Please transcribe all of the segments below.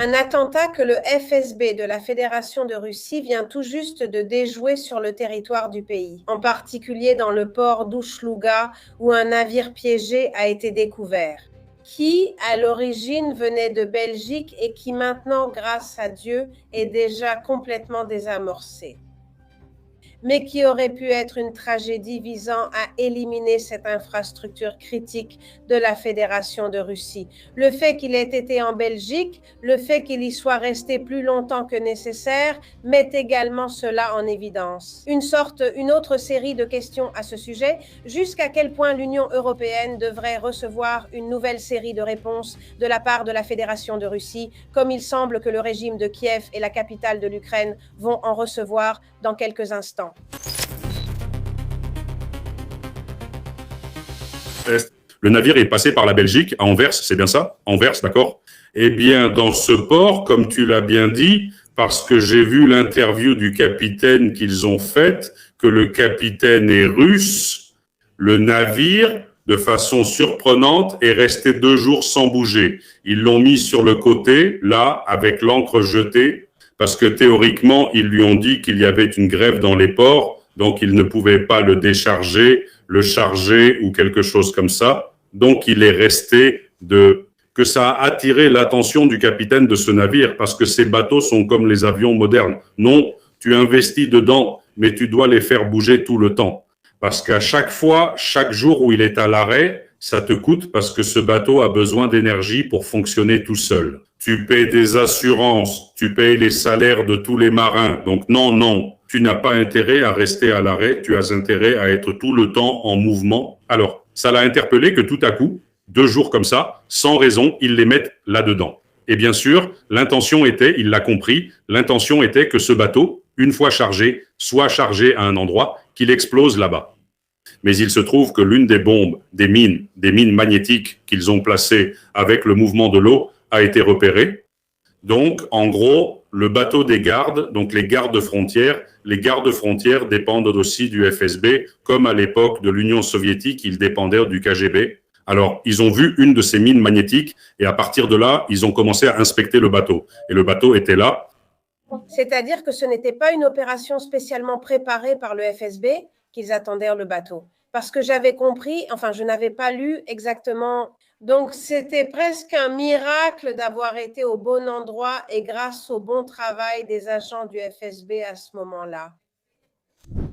Un attentat que le FSB de la Fédération de Russie vient tout juste de déjouer sur le territoire du pays, en particulier dans le port d'Ouchlouga où un navire piégé a été découvert, qui à l'origine venait de Belgique et qui maintenant, grâce à Dieu, est déjà complètement désamorcé, mais qui aurait pu être une tragédie visant à éliminer cette infrastructure critique de la Fédération de Russie. Le fait qu'il ait été en Belgique, le fait qu'il y soit resté plus longtemps que nécessaire, met également cela en évidence. Une autre série de questions à ce sujet, jusqu'à quel point l'Union européenne devrait recevoir une nouvelle série de réponses de la part de la Fédération de Russie, comme il semble que le régime de Kiev et la capitale de l'Ukraine vont en recevoir dans quelques instants. Le navire est passé par la Belgique, à Anvers, c'est bien ça? Anvers, d'accord? Eh bien, dans ce port, comme tu l'as bien dit, parce que j'ai vu l'interview du capitaine qu'ils ont faite, que le capitaine est russe, le navire, de façon surprenante, est resté 2 jours sans bouger. Ils l'ont mis sur le côté, là, avec l'ancre jetée, parce que théoriquement, ils lui ont dit qu'il y avait une grève dans les ports, donc ils ne pouvaient pas le décharger, le charger ou quelque chose comme ça. Donc il est resté que ça a attiré l'attention du capitaine de ce navire, parce que ces bateaux sont comme les avions modernes. Non, tu investis dedans, mais tu dois les faire bouger tout le temps. Parce qu'à chaque fois, chaque jour où il est à l'arrêt, ça te coûte parce que ce bateau a besoin d'énergie pour fonctionner tout seul. Tu payes des assurances, tu payes les salaires de tous les marins. Donc non, tu n'as pas intérêt à rester à l'arrêt, tu as intérêt à être tout le temps en mouvement. Alors, ça l'a interpellé que tout à coup, 2 jours comme ça, sans raison, ils les mettent là-dedans. Et bien sûr, l'intention était, il l'a compris, l'intention était que ce bateau, une fois chargé, soit chargé à un endroit, qu'il explose là-bas. Mais il se trouve que l'une des bombes, des mines magnétiques qu'ils ont placées avec le mouvement de l'eau, a été repérée. Donc, en gros, le bateau des gardes, donc les gardes frontières dépendent aussi du FSB, comme à l'époque de l'Union soviétique, ils dépendaient du KGB. Alors, ils ont vu une de ces mines magnétiques et à partir de là, ils ont commencé à inspecter le bateau. Et le bateau était là. C'est-à-dire que ce n'était pas une opération spécialement préparée par le FSB qu'ils attendaient le bateau. Parce que j'avais compris, enfin, je n'avais pas lu exactement. Donc, c'était presque un miracle d'avoir été au bon endroit et grâce au bon travail des agents du FSB à ce moment-là.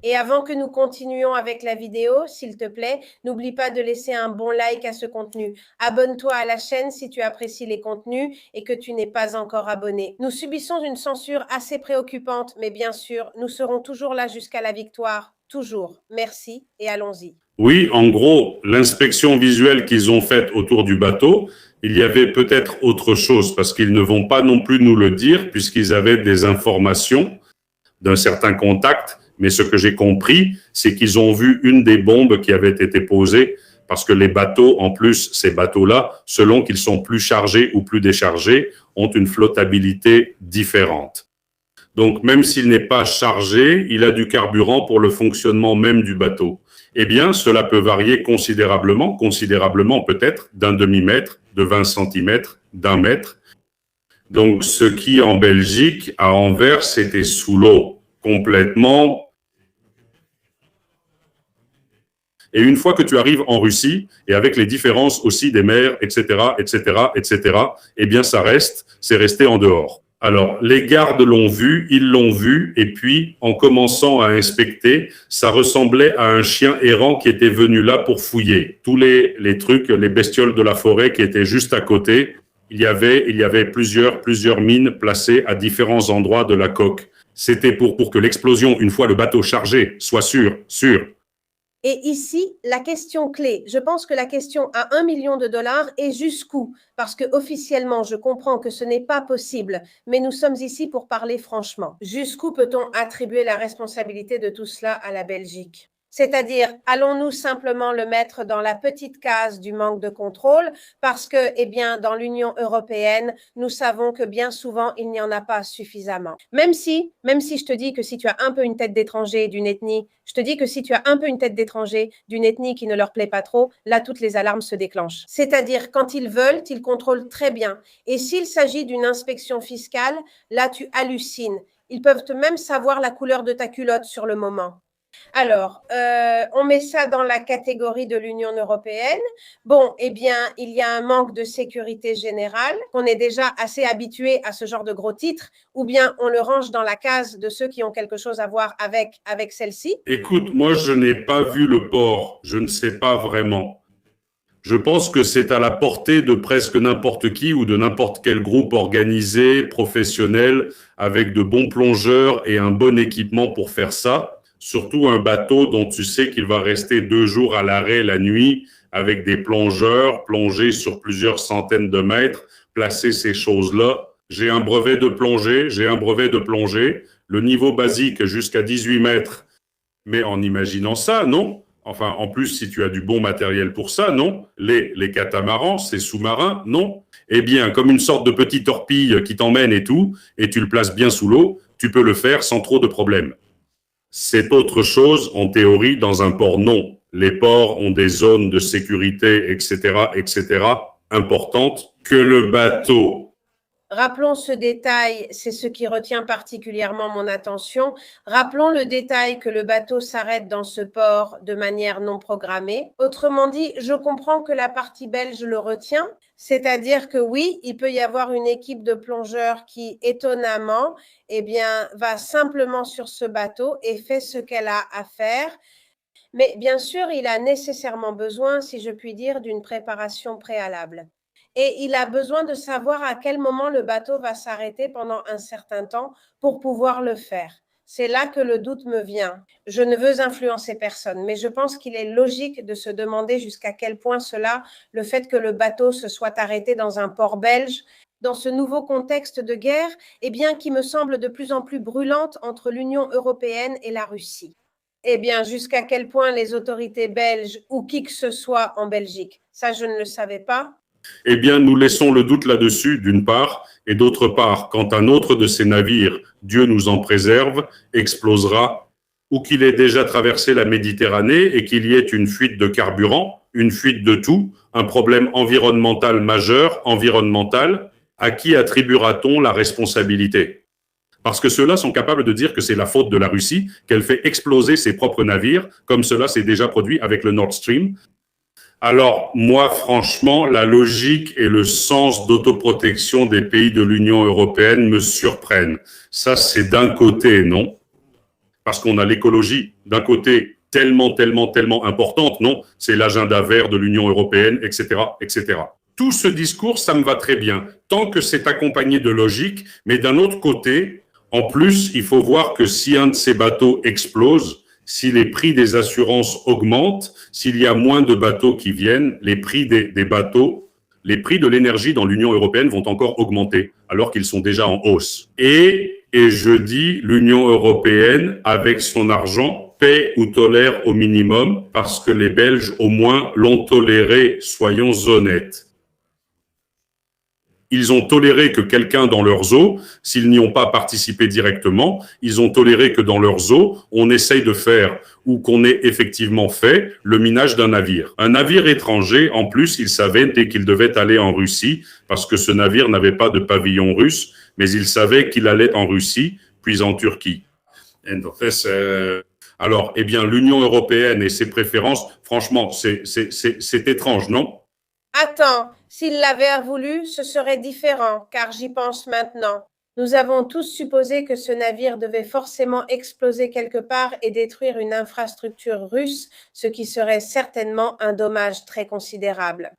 Et avant que nous continuions avec la vidéo, s'il te plaît, n'oublie pas de laisser un bon like à ce contenu. Abonne-toi à la chaîne si tu apprécies les contenus et que tu n'es pas encore abonné. Nous subissons une censure assez préoccupante, mais bien sûr, nous serons toujours là jusqu'à la victoire. Toujours. Merci et allons-y. Oui, en gros, l'inspection visuelle qu'ils ont faite autour du bateau, il y avait peut-être autre chose parce qu'ils ne vont pas non plus nous le dire puisqu'ils avaient des informations d'un certain contact. Mais ce que j'ai compris, c'est qu'ils ont vu une des bombes qui avait été posée parce que les bateaux, en plus, ces bateaux-là, selon qu'ils sont plus chargés ou plus déchargés, ont une flottabilité différente. Donc, même s'il n'est pas chargé, il a du carburant pour le fonctionnement même du bateau. Eh bien, cela peut varier considérablement peut-être d'un demi-mètre, de 20 centimètres, d'1 mètre. Donc, ce qui, en Belgique, à Anvers, c'était sous l'eau, complètement. Et une fois que tu arrives en Russie, et avec les différences aussi des mers, etc., eh bien, c'est resté en dehors. Alors, les gardes l'ont vu, ils l'ont vu, et puis, en commençant à inspecter, ça ressemblait à un chien errant qui était venu là pour fouiller. Tous les trucs, les bestioles de la forêt qui étaient juste à côté, il y avait plusieurs mines placées à différents endroits de la coque. C'était pour que l'explosion, une fois le bateau chargé, soit sûr. Et ici, la question clé, je pense que la question à $1 million est jusqu'où? Parce que officiellement, je comprends que ce n'est pas possible, mais nous sommes ici pour parler franchement. Jusqu'où peut-on attribuer la responsabilité de tout cela à la Belgique? C'est-à-dire, allons-nous simplement le mettre dans la petite case du manque de contrôle parce que, eh bien, dans l'Union européenne, nous savons que bien souvent, il n'y en a pas suffisamment. Même si je te dis que si tu as un peu une tête d'étranger d'une ethnie, je te dis que si tu as un peu une tête d'étranger d'une ethnie qui ne leur plaît pas trop, là, toutes les alarmes se déclenchent. C'est-à-dire, quand ils veulent, ils contrôlent très bien. Et s'il s'agit d'une inspection fiscale, là, tu hallucines. Ils peuvent même savoir la couleur de ta culotte sur le moment. Alors, on met ça dans la catégorie de l'Union européenne. Bon, eh bien, il y a un manque de sécurité générale, qu'on est déjà assez habitué à ce genre de gros titres, ou bien on le range dans la case de ceux qui ont quelque chose à voir avec celle-ci. Écoute, moi, je n'ai pas vu le port. Je ne sais pas vraiment. Je pense que c'est à la portée de presque n'importe qui ou de n'importe quel groupe organisé, professionnel, avec de bons plongeurs et un bon équipement pour faire ça. Surtout un bateau dont tu sais qu'il va rester 2 jours à l'arrêt la nuit, avec des plongeurs, plonger sur plusieurs centaines de mètres, placer ces choses-là. J'ai un brevet de plongée, le niveau basique jusqu'à 18 mètres. Mais en imaginant ça, non? Enfin, en plus, si tu as du bon matériel pour ça, non? Les catamarans, ces sous-marins, non? Eh bien, comme une sorte de petite torpille qui t'emmène et tout, et tu le places bien sous l'eau, tu peux le faire sans trop de problèmes. C'est autre chose, en théorie, dans un port, non. Les ports ont des zones de sécurité, etc., importantes que le bateau. Rappelons ce détail, c'est ce qui retient particulièrement mon attention. Rappelons le détail que le bateau s'arrête dans ce port de manière non programmée. Autrement dit, je comprends que la partie belge le retient, c'est-à-dire que oui, il peut y avoir une équipe de plongeurs qui, étonnamment, eh bien, va simplement sur ce bateau et fait ce qu'elle a à faire. Mais bien sûr, il a nécessairement besoin, si je puis dire, d'une préparation préalable. Et il a besoin de savoir à quel moment le bateau va s'arrêter pendant un certain temps pour pouvoir le faire. C'est là que le doute me vient. Je ne veux influencer personne, mais je pense qu'il est logique de se demander jusqu'à quel point cela, le fait que le bateau se soit arrêté dans un port belge, dans ce nouveau contexte de guerre, eh bien, qui me semble de plus en plus brûlante entre l'Union européenne et la Russie. Eh bien, jusqu'à quel point les autorités belges ou qui que ce soit en Belgique, ça je ne le savais pas. Eh bien, nous laissons le doute là-dessus, d'une part, et d'autre part, quand un autre de ces navires, Dieu nous en préserve, explosera, ou qu'il ait déjà traversé la Méditerranée et qu'il y ait une fuite de carburant, une fuite de tout, un problème environnemental majeur, à qui attribuera-t-on la responsabilité? Parce que ceux-là sont capables de dire que c'est la faute de la Russie, qu'elle fait exploser ses propres navires, comme cela s'est déjà produit avec le Nord Stream. Alors, moi, franchement, la logique et le sens d'autoprotection des pays de l'Union européenne me surprennent. Ça, c'est d'un côté, non? Parce qu'on a l'écologie, d'un côté, tellement importante, non? C'est l'agenda vert de l'Union européenne, etc. Tout ce discours, ça me va très bien, tant que c'est accompagné de logique, mais d'un autre côté, en plus, il faut voir que si un de ces bateaux explose, si les prix des assurances augmentent, s'il y a moins de bateaux qui viennent, les prix des bateaux, les prix de l'énergie dans l'Union européenne vont encore augmenter, alors qu'ils sont déjà en hausse. Et je dis, l'Union européenne, avec son argent, paie ou tolère au minimum, parce que les Belges, au moins, l'ont toléré, soyons honnêtes. Ils ont toléré que quelqu'un dans leurs eaux, s'ils n'y ont pas participé directement, ils ont toléré que dans leurs eaux, on essaye de faire, ou qu'on ait effectivement fait, le minage d'un navire. Un navire étranger, en plus, ils savaient dès qu'il devait aller en Russie, parce que ce navire n'avait pas de pavillon russe, mais ils savaient qu'il allait en Russie, puis en Turquie. Alors, eh bien, l'Union européenne et ses préférences, franchement, c'est étrange, non? Attends, s'il l'avait voulu, ce serait différent, car j'y pense maintenant. Nous avons tous supposé que ce navire devait forcément exploser quelque part et détruire une infrastructure russe, ce qui serait certainement un dommage très considérable.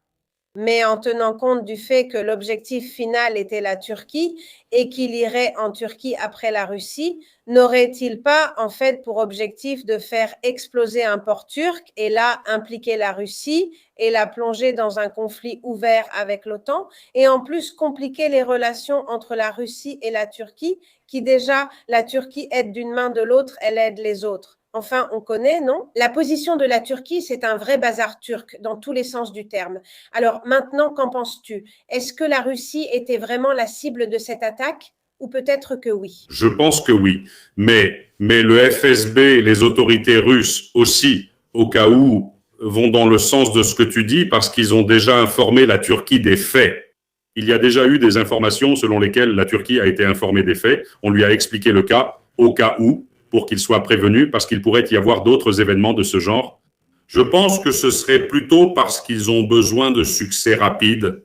Mais en tenant compte du fait que l'objectif final était la Turquie et qu'il irait en Turquie après la Russie, n'aurait-il pas en fait pour objectif de faire exploser un port turc et là impliquer la Russie et la plonger dans un conflit ouvert avec l'OTAN et en plus compliquer les relations entre la Russie et la Turquie qui déjà la Turquie aide d'une main de l'autre, elle aide les autres. Enfin, on connaît, non? La position de la Turquie, c'est un vrai bazar turc dans tous les sens du terme. Alors maintenant, qu'en penses-tu? Est-ce que la Russie était vraiment la cible de cette attaque? Ou peut-être que oui. Je pense que oui. Mais le FSB et les autorités russes aussi, au cas où, vont dans le sens de ce que tu dis parce qu'ils ont déjà informé la Turquie des faits. Il y a déjà eu des informations selon lesquelles la Turquie a été informée des faits. On lui a expliqué le cas, au cas où, pour qu'il soit prévenu, parce qu'il pourrait y avoir d'autres événements de ce genre. Je pense que ce serait plutôt parce qu'ils ont besoin de succès rapides.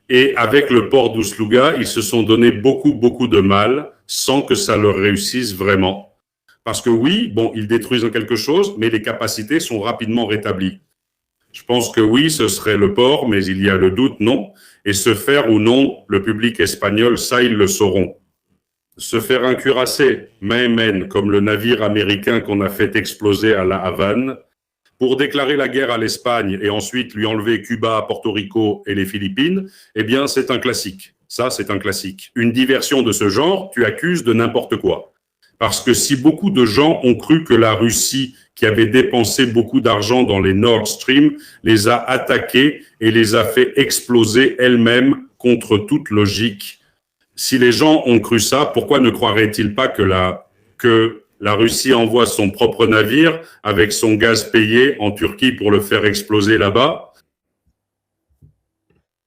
Et avec le port d'Ouslouga, ils se sont donné beaucoup de mal sans que ça leur réussisse vraiment. Parce que oui, bon, ils détruisent quelque chose, mais les capacités sont rapidement rétablies. Je pense que oui, ce serait le port, mais il y a le doute, non. Et se faire ou non, le public espagnol, ça, ils le sauront. Se faire un cuirassé, main, comme le navire américain qu'on a fait exploser à La Havane, pour déclarer la guerre à l'Espagne et ensuite lui enlever Cuba, Porto Rico et les Philippines, eh bien, c'est un classique. Ça, c'est un classique. Une diversion de ce genre, tu accuses de n'importe quoi. Parce que si beaucoup de gens ont cru que la Russie, qui avait dépensé beaucoup d'argent dans les Nord Stream, les a attaqués et les a fait exploser elles-mêmes contre toute logique. Si les gens ont cru ça, pourquoi ne croiraient-ils pas que la Russie envoie son propre navire avec son gaz payé en Turquie pour le faire exploser là-bas?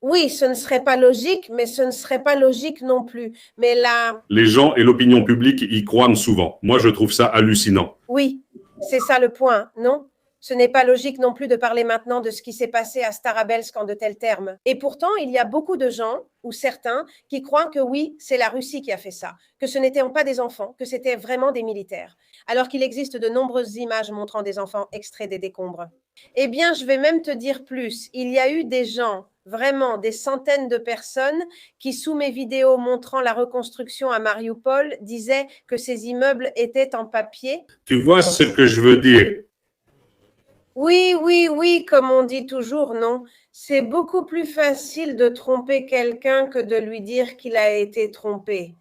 Oui, ce ne serait pas logique, mais ce ne serait pas logique non plus. Mais là... Les gens et l'opinion publique y croient souvent. Moi, je trouve ça hallucinant. Oui, c'est ça le point, non? Ce n'est pas logique non plus de parler maintenant de ce qui s'est passé à Starabelsk en de tels termes. Et pourtant, il y a beaucoup de gens, ou certains, qui croient que oui, c'est la Russie qui a fait ça, que ce n'étaient pas des enfants, que c'était vraiment des militaires, alors qu'il existe de nombreuses images montrant des enfants extraits des décombres. Eh bien, je vais même te dire plus. Il y a eu des gens, vraiment des centaines de personnes, qui, sous mes vidéos montrant la reconstruction à Mariupol, disaient que ces immeubles étaient en papier. Tu vois ce que je veux dire? Oui, comme on dit toujours, non? C'est beaucoup plus facile de tromper quelqu'un que de lui dire qu'il a été trompé.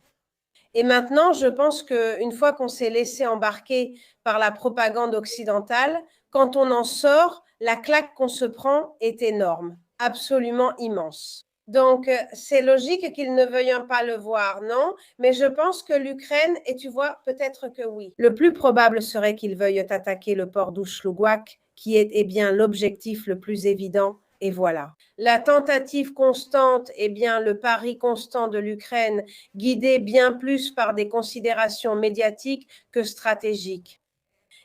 Et maintenant, je pense qu'une fois qu'on s'est laissé embarquer par la propagande occidentale, quand on en sort, la claque qu'on se prend est énorme, absolument immense. Donc, c'est logique qu'ils ne veuillent pas le voir, non? Mais je pense que l'Ukraine, et tu vois, peut-être que oui. Le plus probable serait qu'ils veuillent attaquer le port d'Ouslouguac, qui est bien l'objectif le plus évident. Et voilà. La tentative constante est bien le pari constant de l'Ukraine, guidé bien plus par des considérations médiatiques que stratégiques.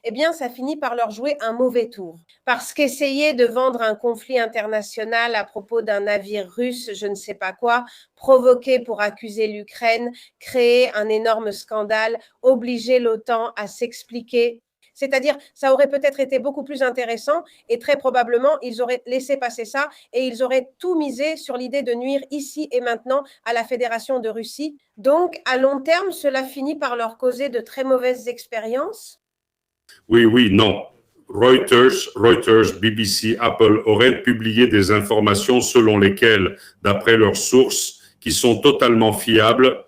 Eh bien, ça finit par leur jouer un mauvais tour. Parce qu'essayer de vendre un conflit international à propos d'un navire russe, je ne sais pas quoi, provoqué pour accuser l'Ukraine, créer un énorme scandale, obliger l'OTAN à s'expliquer. C'est-à-dire, ça aurait peut-être été beaucoup plus intéressant et très probablement, ils auraient laissé passer ça et ils auraient tout misé sur l'idée de nuire ici et maintenant à la Fédération de Russie. Donc, à long terme, cela finit par leur causer de très mauvaises expériences. Oui, non. Reuters, BBC, Apple auraient publié des informations selon lesquelles, d'après leurs sources, qui sont totalement fiables,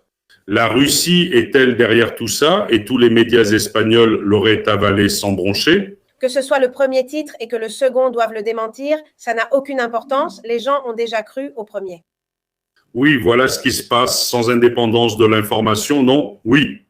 la Russie est-elle derrière tout ça et tous les médias espagnols l'auraient avalé sans broncher? Que ce soit le premier titre et que le second doive le démentir, ça n'a aucune importance. Les gens ont déjà cru au premier. Oui, voilà ce qui se passe sans indépendance de l'information, non? Oui.